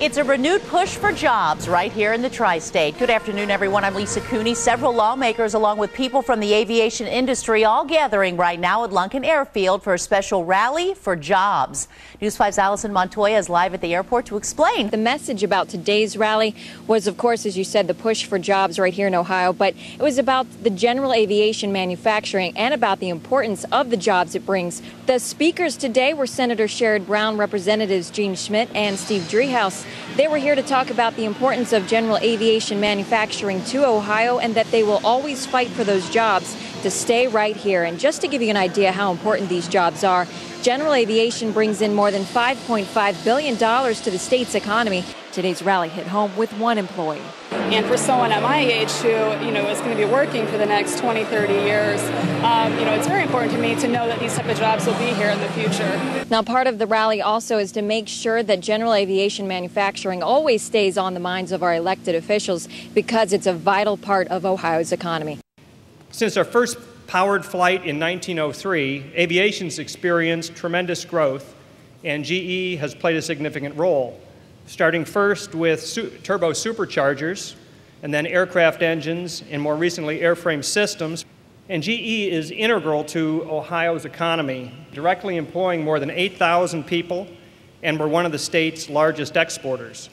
It's a renewed push for jobs right here in the tri-state. Good afternoon, everyone. I'm Lisa Cooney. Several lawmakers, along with people from the aviation industry, all gathering right now at Lunken Airfield for a special rally for jobs. News 5's Allison Montoya is live at the airport to explain. The message about today's rally was, of course, as you said, the push for jobs right here in Ohio, but it was about the general aviation manufacturing and about the importance of the jobs it brings. The speakers today were Senator Sherrod Brown, Representatives Gene Schmidt and Steve Driehaus. They were here to talk about the importance of general aviation manufacturing to Ohio and that they will always fight for those jobs to stay right here. And just to give you an idea how important these jobs are, general aviation brings in more than $5.5 billion to the state's economy. Today's rally hit home with one employee. And for someone at my age who, is going to be working for the next 20, 30 years, it's very important to me to know that these type of jobs will be here in the future. Now, part of the rally also is to make sure that general aviation manufacturing always stays on the minds of our elected officials because it's a vital part of Ohio's economy. Since our first powered flight in 1903, aviation's experienced tremendous growth, and GE has played a significant role, starting first with turbo superchargers, and then aircraft engines, and more recently airframe systems. And GE is integral to Ohio's economy, directly employing more than 8,000 people, and we're one of the state's largest exporters.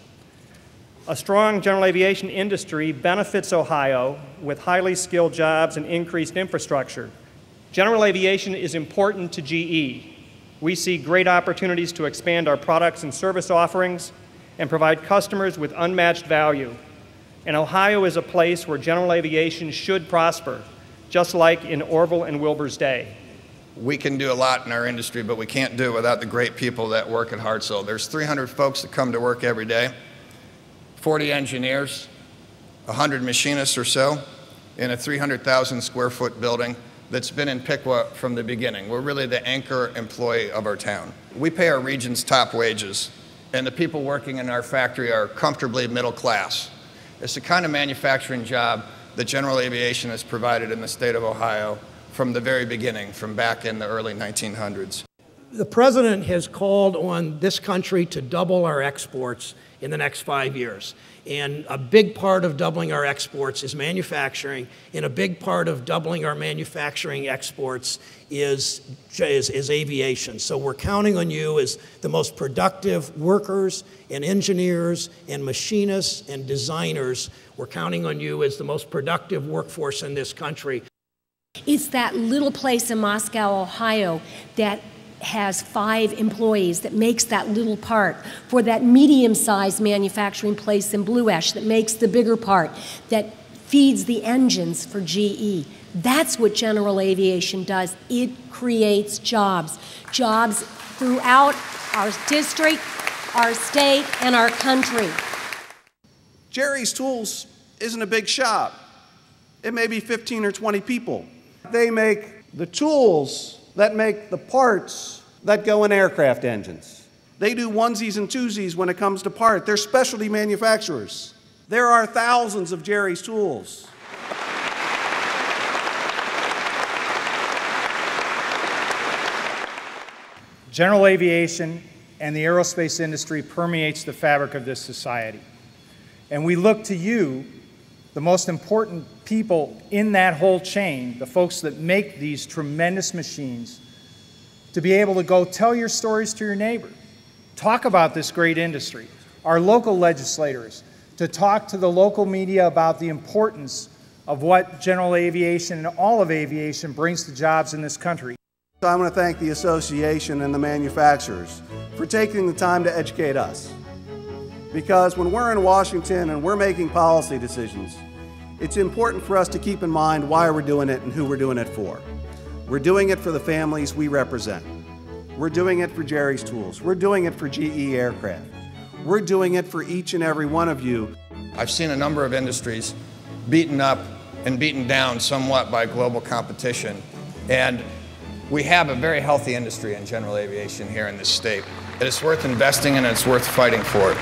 A strong general aviation industry benefits Ohio with highly skilled jobs and increased infrastructure. General aviation is important to GE. We see great opportunities to expand our products and service offerings and provide customers with unmatched value. And Ohio is a place where general aviation should prosper, just like in Orville and Wilbur's day. We can do a lot in our industry, but we can't do it without the great people that work at Hartselle. There's 300 folks that come to work every day, 40 engineers, 100 machinists or so, in a 300,000 square foot building that's been in Piqua from the beginning. We're really the anchor employee of our town. We pay our region's top wages, and the people working in our factory are comfortably middle class. It's the kind of manufacturing job that general aviation has provided in the state of Ohio from the very beginning, from back in the early 1900s. The president has called on this country to double our exports in the next 5 years. And a big part of doubling our exports is manufacturing, and a big part of doubling our manufacturing exports is aviation. So we're counting on you as the most productive workers and engineers and machinists and designers. We're counting on you as the most productive workforce in this country. It's that little place in Moscow, Ohio, that has 5 employees, that makes that little part, for that medium-sized manufacturing place in Blue Ash that makes the bigger part, that feeds the engines for GE. That's what general aviation does. It creates jobs. Jobs throughout our district, our state, and our country. Jerry's Tools isn't a big shop. It may be 15 or 20 people. They make the tools that make the parts that go in aircraft engines. They do onesies and twosies when it comes to part. They're specialty manufacturers. There are thousands of Jerry's Tools. General aviation and the aerospace industry permeates the fabric of this society. And we look to you, the most important people in that whole chain, the folks that make these tremendous machines, to be able to go tell your stories to your neighbor. Talk about this great industry. Our local legislators, to talk to the local media about the importance of what general aviation and all of aviation brings to jobs in this country. So I want to thank the association and the manufacturers for taking the time to educate us. Because when we're in Washington and we're making policy decisions, it's important for us to keep in mind why we're doing it and who we're doing it for. We're doing it for the families we represent. We're doing it for Jerry's Tools. We're doing it for GE Aircraft. We're doing it for each and every one of you. I've seen a number of industries beaten up and beaten down somewhat by global competition, and we have a very healthy industry in general aviation here in this state. It is worth investing in and it's worth fighting for it.